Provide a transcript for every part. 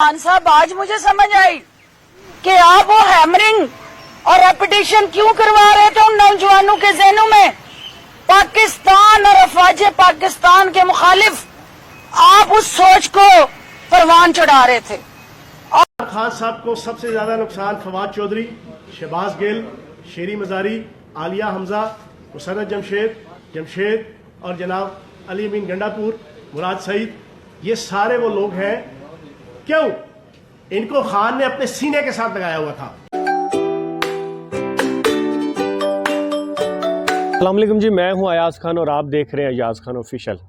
खान साहब आज मुझे समझ आई कि आप वो हैमरिंग और रेपिटेशन क्यों करवा रहे थे उन नौजवानों के ज़हनों में। पाकिस्तान और अफवाज पाकिस्तान के मुखालिफ आप उस सोच को परवान चढ़ा रहे थे। खान साहब को सबसे ज्यादा नुकसान फवाद चौधरी, शहबाज गिल, शेरी मजारी, आलिया हमजा, मुसरत जमशेद और जनाब अली अमीन गंडापुर, मुराद सईद, ये सारे वो लोग हैं। क्यों? इनको खान ने अपने सीने के साथ लगाया हुआ था। अस्सलाम वालेकुम जी, मैं हूं अयाज खान और आप देख रहे हैं अयाज खान ऑफिशियल।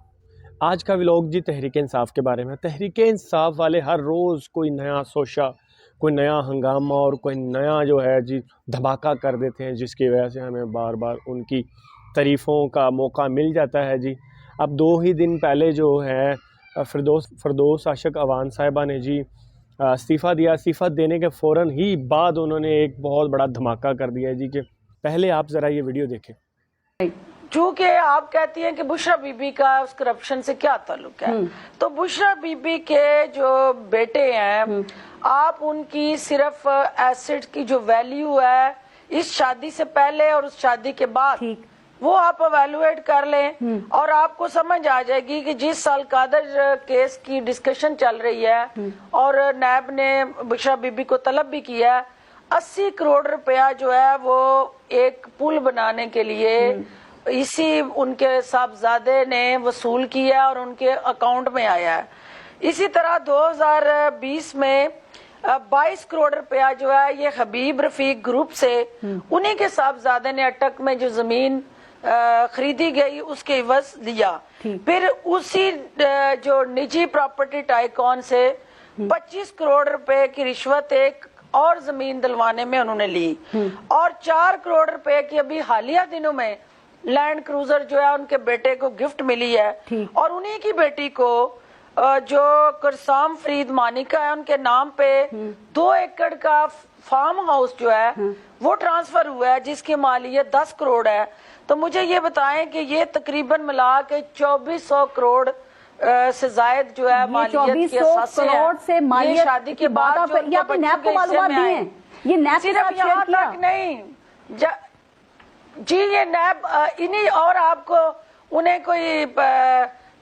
आज का व्लॉग जी तहरीक इंसाफ के बारे में। तहरीक इंसाफ वाले हर रोज़ कोई नया सोशा, कोई नया हंगामा और कोई नया जो है जी धमाका कर देते हैं, जिसकी वजह से हमें बार बार उनकी तारीफ़ों का मौका मिल जाता है जी। अब 2 ही दिन पहले जो है फिरदौस आशिक अवान साहिबा ने जी इस्तीफ़ा दिया। इस्तीफ़ा देने के फ़ौरन ही बाद उन्होंने एक बहुत बड़ा धमाका कर दिया जी। कि पहले आप ज़रा ये वीडियो देखें। चूंकि आप कहती हैं कि बुशरा बीबी का उस करप्शन से क्या ताल्लुक है, तो बुशरा बीबी के जो बेटे हैं, आप उनकी सिर्फ एसेट की जो वैल्यू है इस शादी से पहले और उस शादी के बाद वो आप एवेलुएट कर लें और आपको समझ आ जाएगी कि जिस साल कादर केस की डिस्कशन चल रही है और नैब ने बुशरा बीबी को तलब भी किया है, 80 करोड़ रुपया जो है वो एक पुल बनाने के लिए इसी उनके साहबजादे ने वसूल किया और उनके अकाउंट में आया है। इसी तरह 2020 में 22 करोड़ रुपया जो है ये हबीब रफीक ग्रुप से उन्हीं के साहबजादे ने अटक में जो जमीन खरीदी गई उसके इवज दिया। फिर उसी जो निजी प्रॉपर्टी टाइकॉन से 25 करोड़ रुपए की रिश्वत एक और जमीन दिलवाने में उन्होंने ली और 4 करोड़ रुपए की अभी हालिया दिनों में लैंड क्रूजर जो है उनके बेटे को गिफ्ट मिली है और उन्हीं की बेटी को जो करसाम फरीद मानिका है उनके नाम पे 2 एकड़ का फार्म हाउस जो है वो ट्रांसफर हुआ है जिसकी मालियत 10 करोड़ है। तो मुझे ये बताएं कि ये तकरीबन मिला के 2400 करोड़ से जायद जो है मालियत के करोड़ से मालियत ये शादी के बाद जो ये नैब को मालूमात दी हैं। ये नैब सिर्फ यहाँ तक नहीं जी, ये नैब इन्हीं और आपको उन्हें कोई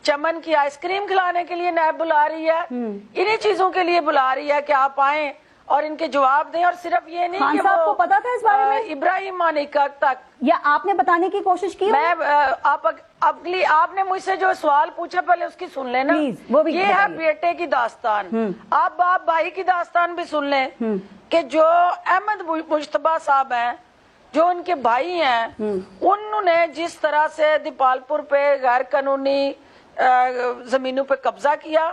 चमन की आइसक्रीम खिलाने के लिए नैब बुला रही है, इन्हीं चीजों के लिए बुला रही है कि आप आए और इनके जवाब दें। और सिर्फ ये नहीं कि आपको पता था इस बारे में इब्राहिम मानिका तक या आपने बताने की कोशिश की? मैं अगली आपने मुझसे जो सवाल पूछा पहले उसकी सुन लेना। वो भी ये है बेटे की दास्तान। आप बाप भाई की दास्तान भी सुन लें कि जो अहमद मुश्तबा साहब हैं जो उनके भाई हैं उन्होंने जिस तरह से दीपालपुर पे गैर कानूनी जमीनों पे कब्जा किया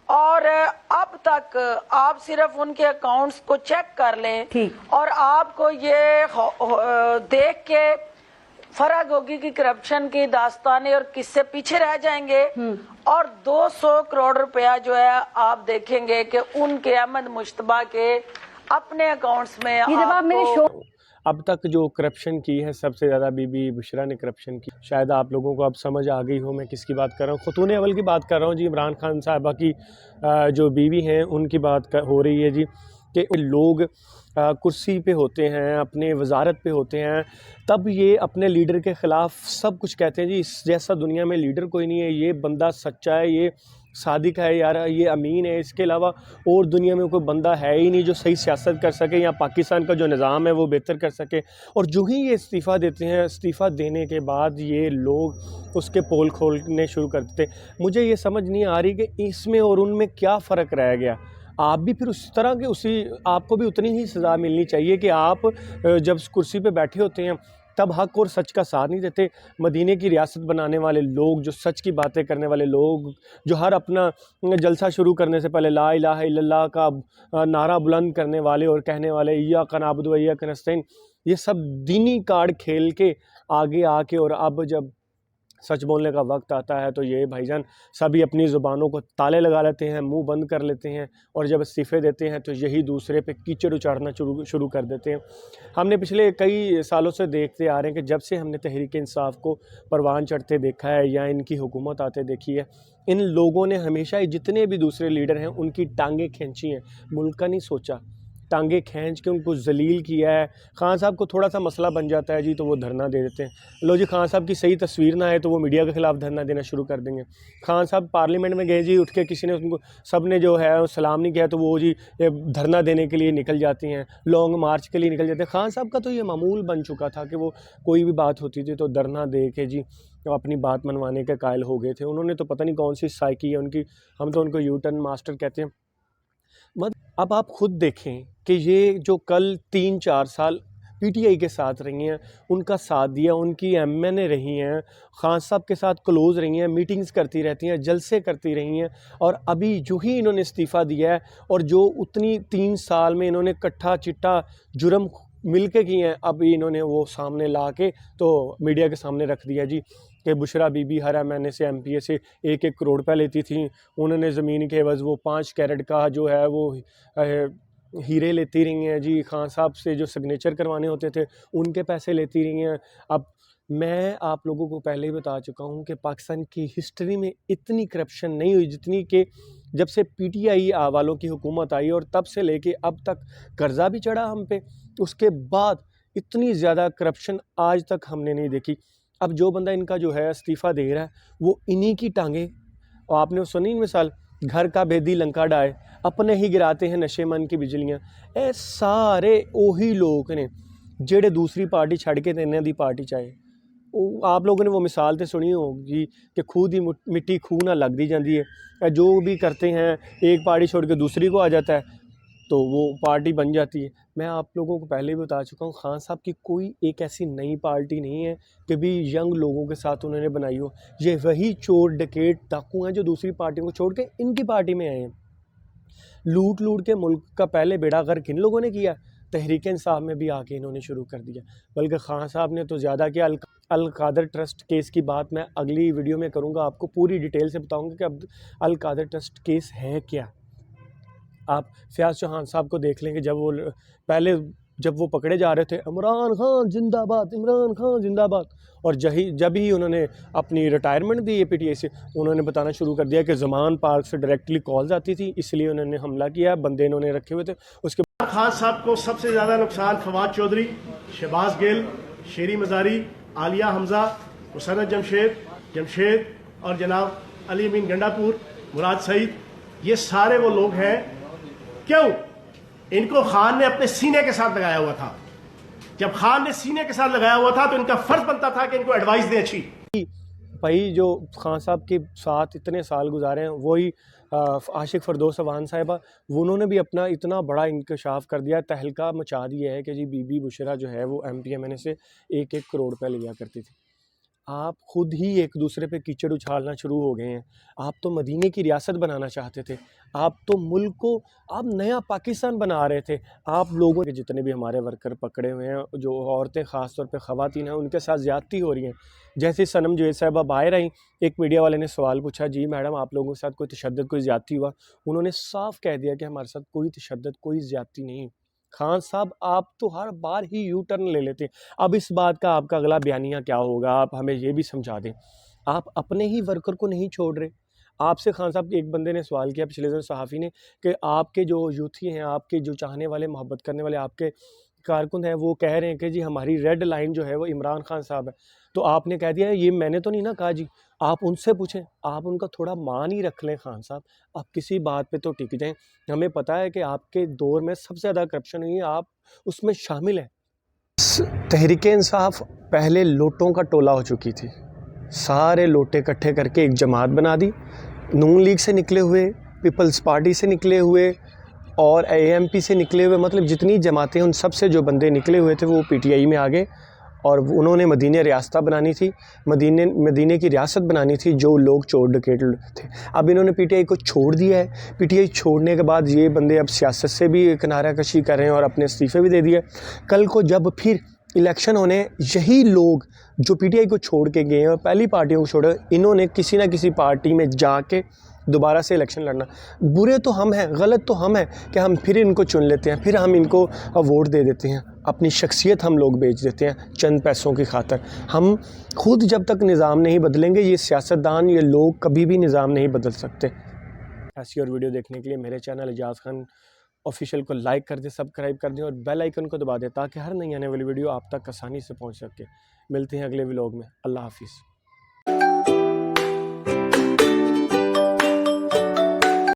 और अब तक आप सिर्फ उनके अकाउंट्स को चेक कर लें और आपको ये देख के फर्क होगी कि करप्शन की दास्तानें और किससे पीछे रह जाएंगे। और 200 करोड़ रुपया जो है आप देखेंगे कि उनके अहमद मुश्तबा के अपने अकाउंट्स में ये जवाब मेरे शो अब तक जो करप्शन की है सबसे ज़्यादा बीबी बुशरा ने करप्शन की। शायद आप लोगों को अब समझ आ गई हो मैं किसकी बात कर रहा हूँ। खतून अव्वल की बात कर रहा हूँ जी। इमरान खान साहबा की जो बीवी हैं उनकी बात हो रही है जी कि लोग कुर्सी पे होते हैं, अपने वजारत पे होते हैं, तब ये अपने लीडर के ख़िलाफ़ सब कुछ कहते हैं जी। इस जैसा दुनिया में लीडर कोई नहीं है, ये बंदा सच्चा है, ये सादिक है यार, ये अमीन है, इसके अलावा और दुनिया में कोई बंदा है ही नहीं जो सही सियासत कर सके या पाकिस्तान का जो निज़ाम है वो बेहतर कर सके। और जो ही ये इस्तीफ़ा देते हैं, इस्तीफ़ा देने के बाद ये लोग उसके पोल खोलने शुरू कर देते। मुझे ये समझ नहीं आ रही कि इसमें और उनमें क्या फ़र्क रह गया। आप भी फिर उस तरह के आपको भी उतनी ही सज़ा मिलनी चाहिए कि आप जब कुर्सी पे बैठे होते हैं तब हक और सच का साथ नहीं देते। मदीने की रियासत बनाने वाले लोग, जो सच की बातें करने वाले लोग, जो हर अपना जलसा शुरू करने से पहले ला इलाहा इल्लल्लाह का नारा बुलंद करने वाले और कहने वाले इय्याका नअबुदु व इय्याका नस्तईन, ये सब दीनी कार्ड खेल के आगे आके और अब जब सच बोलने का वक्त आता है तो ये भाईजान सभी अपनी ज़ुबानों को ताले लगा लेते हैं, मुंह बंद कर लेते हैं, और जब इस्तीफ़े देते हैं तो यही दूसरे पे कीचड़ उछाड़ना शुरू कर देते हैं। हमने पिछले कई सालों से देखते आ रहे हैं कि जब से हमने तहरीक इंसाफ को परवान चढ़ते देखा है या इनकी हुकूमत आते देखी है, इन लोगों ने हमेशा जितने भी दूसरे लीडर हैं उनकी टांगें खींची हैं, मुल्क का नहीं सोचा, टांगे खींच के उनको जलील किया है। खान साहब को थोड़ा सा मसला बन जाता है जी तो वो धरना दे देते हैं, लो जी खान साहब की सही तस्वीर ना आए तो वो मीडिया के ख़िलाफ़ धरना देना शुरू कर देंगे। खान साहब पार्लियामेंट में गए जी, उठ के किसी ने उनको सब ने जो है सलाम नहीं किया तो वो जी धरना देने के लिए निकल जाती हैं, लॉन्ग मार्च के लिए निकल जाते हैं। खान साहब का तो ये मामूल बन चुका था कि वो कोई भी बात होती थी तो धरना दे के जी अपनी बात मनवाने के कायल हो गए थे। उन्होंने तो पता नहीं कौन सी साइकी है उनकी, हम तो उनको यू टर्न मास्टर कहते हैं। अब आप खुद देखें कि ये जो कल 3-4 साल पीटीआई के साथ रही हैं, उनका साथ दिया, उनकी एमएनए रही हैं, खान साहब के साथ क्लोज़ रही हैं, मीटिंग्स करती रहती हैं, जलसे करती रही हैं, और अभी जो ही इन्होंने इस्तीफ़ा दिया है और जो उतनी 3 साल में इन्होंने कट्ठा चिट्टा जुर्म मिल के किए हैं, अभी इन्होंने वो सामने ला के तो मीडिया के सामने रख दिया जी कि बुशरा बीबी हर एमएनए से एमपीए से 1-1 करोड़ रुपये लेती थी, उन्होंने ज़मीन के एवज़ वो 5 कैरेट का जो है वो हीरे लेती रही हैं जी, खान साहब से जो सिग्नेचर करवाने होते थे उनके पैसे लेती रही हैं। अब मैं आप लोगों को पहले ही बता चुका हूँ कि पाकिस्तान की हिस्ट्री में इतनी करप्शन नहीं हुई जितनी कि जब से पीटीआई वालों की हुकूमत आई, और तब से लेके अब तक कर्जा भी चढ़ा हम पे, उसके बाद इतनी ज़्यादा करप्शन आज तक हमने नहीं देखी। अब जो बंदा इनका जो है इस्तीफ़ा दे रहा है वो इन्हीं की टांगे, और आपने सुनी मिसाल, घर का बेदी लंका डाए, अपने ही गिराते हैं नशे मन की बिजलियाँ। ए सारे ओही लोग ने जेड़े दूसरी पार्टी छड़ के इन्हां दी पार्टी चाहे। आप लोगों ने वो मिसाल तो सुनी होगी कि खूह दी मिट्टी खूह ना लगती जाती है, जो भी करते हैं एक पार्टी छोड़ के दूसरी को आ जाता है तो वो पार्टी बन जाती है। मैं आप लोगों को पहले भी बता चुका हूँ, खान साहब की कोई एक ऐसी नई पार्टी नहीं है कि भी यंग लोगों के साथ उन्होंने बनाई हो। ये वही चोर डकैत डाकू हैं जो दूसरी पार्टियों को छोड़ के इनकी पार्टी में आए हैं। लूट के मुल्क का पहले बेड़ा गर्क किन लोगों ने किया, तहरीक इंसाफ में भी आके इन्होंने शुरू कर दिया। बल्कि खान साहब ने तो ज़्यादा किया। अल कादर ट्रस्ट केस की बात मैं अगली वीडियो में करूँगा, आपको पूरी डिटेल से बताऊँगा कि अब अल कादर ट्रस्ट केस है क्या। आप फयाज चौहान साहब को देख लेंगे, जब वो पकड़े जा रहे थे, इमरान खान जिंदाबाद, इमरान खान जिंदाबाद, और जब ही उन्होंने अपनी रिटायरमेंट दी पीटीआई से, उन्होंने बताना शुरू कर दिया कि ज़मान पार्क से डायरेक्टली कॉल्स आती थी इसलिए उन्होंने हमला किया, बंदे इन्होंने रखे हुए थे। उसके खान साहब को सबसे ज़्यादा नुकसान फवाद चौधरी, शहबाज गिल, शेरी मज़ारी, आलिया हमज़ा, मुसर्रत जमशेद और जनाब अली अमीन गंडापुर, मुराद सईद, ये सारे वो लोग हैं। क्यों? इनको खान ने अपने सीने के साथ लगाया हुआ था। जब खान ने सीने के साथ लगाया हुआ था तो इनका फर्ज बनता था कि इनको एडवाइस दें अच्छी। भाई जो खान साहब के साथ इतने साल गुजारे हैं, वही आशिक फरदौस अवान साहिबा, उन्होंने भी अपना इतना बड़ा इंकशाफ कर दिया, तहलका मचा दिया है कि जी बीबी बुशरा जो है वो एमपीएमएनए से 1-1 करोड़ रुपये लिया करती थी। आप खुद ही एक दूसरे पे कीचड़ उछालना शुरू हो गए हैं। आप तो मदीने की रियासत बनाना चाहते थे, आप तो मुल्क को आप नया पाकिस्तान बना रहे थे। आप लोगों के जितने भी हमारे वर्कर पकड़े हुए हैं, जो औरतें ख़ास तौर पे ख़वातीन हैं, उनके साथ ज़्यादती हो रही हैं। जैसे सनम जवेद साहिबा बाहर आई, एक मीडिया वाले ने सवाल पूछा, जी मैडम आप लोगों के साथ कोई तशद्दुद, कोई ज़्यादती हुआ? उन्होंने साफ कह दिया कि हमारे साथ कोई तशद्दुद, कोई ज़्यादती नहीं। खान साहब आप तो हर बार ही यू टर्न ले लेते हैं। अब इस बात का आपका अगला बयानिया क्या होगा, आप हमें ये भी समझा दें। आप अपने ही वर्कर को नहीं छोड़ रहे। आपसे खान साहब के एक बंदे ने सवाल किया, पिछले दिन सहाफ़ी ने, कि आपके जो यूथी हैं, आपके जो चाहने वाले, मोहब्बत करने वाले आपके कारकुन हैं, वो कह रहे हैं कि जी हमारी रेड लाइन जो है वो इमरान खान साहब है। तो आपने कह दिया ये मैंने तो नहीं ना कहा जी, आप उनसे पूछें, आप उनका थोड़ा मान ही रख लें। खान साहब आप किसी बात पे तो टिक जाएं। हमें पता है कि आपके दौर में सबसे ज़्यादा करप्शन हुई है, आप उसमें शामिल हैं। तहरीक इंसाफ पहले लोटों का टोला हो चुकी थी, सारे लोटे इकट्ठे करके एक जमात बना दी। नून लीग से निकले हुए, पीपल्स पार्टी से निकले हुए और एएमपी से निकले हुए, मतलब जितनी जमातें, उन सब से जो बंदे निकले हुए थे वो पीटीआई में आ गए, और उन्होंने मदीने रियासत बनानी थी, मदीने की रियासत बनानी थी, जो लोग चोर डकैत थे। अब इन्होंने पीटीआई को छोड़ दिया है। पीटीआई छोड़ने के बाद ये बंदे अब सियासत से भी किनारा कशी कर रहे हैं और अपने इस्तीफ़े भी दे दिए। कल को जब फिर इलेक्शन होने यही लोग जो पीटीआई को छोड़ के गए हैं और पहली पार्टियों को छोड़े, इन्होंने किसी ना किसी पार्टी में जाके दोबारा से इलेक्शन लड़ना। बुरे तो हम हैं, गलत तो हम हैं कि हम फिर इनको चुन लेते हैं, फिर हम इनको वोट दे देते हैं, अपनी शख्सियत हम लोग बेच देते हैं चंद पैसों की खातर। हम खुद जब तक निज़ाम नहीं बदलेंगे, ये सियासतदान, ये लोग कभी भी निज़ाम नहीं बदल सकते। ऐसी और वीडियो देखने के लिए मेरे चैनल एजाज़ खान ऑफिशियल को लाइक कर दें, सब्सक्राइब कर दें और बेल आइकन को दबा दें ताकि हर नई आने वाली वीडियो आप तक आसानी से पहुंच सके। मिलते हैं अगले व्लॉग में। अल्लाह हाफिज़।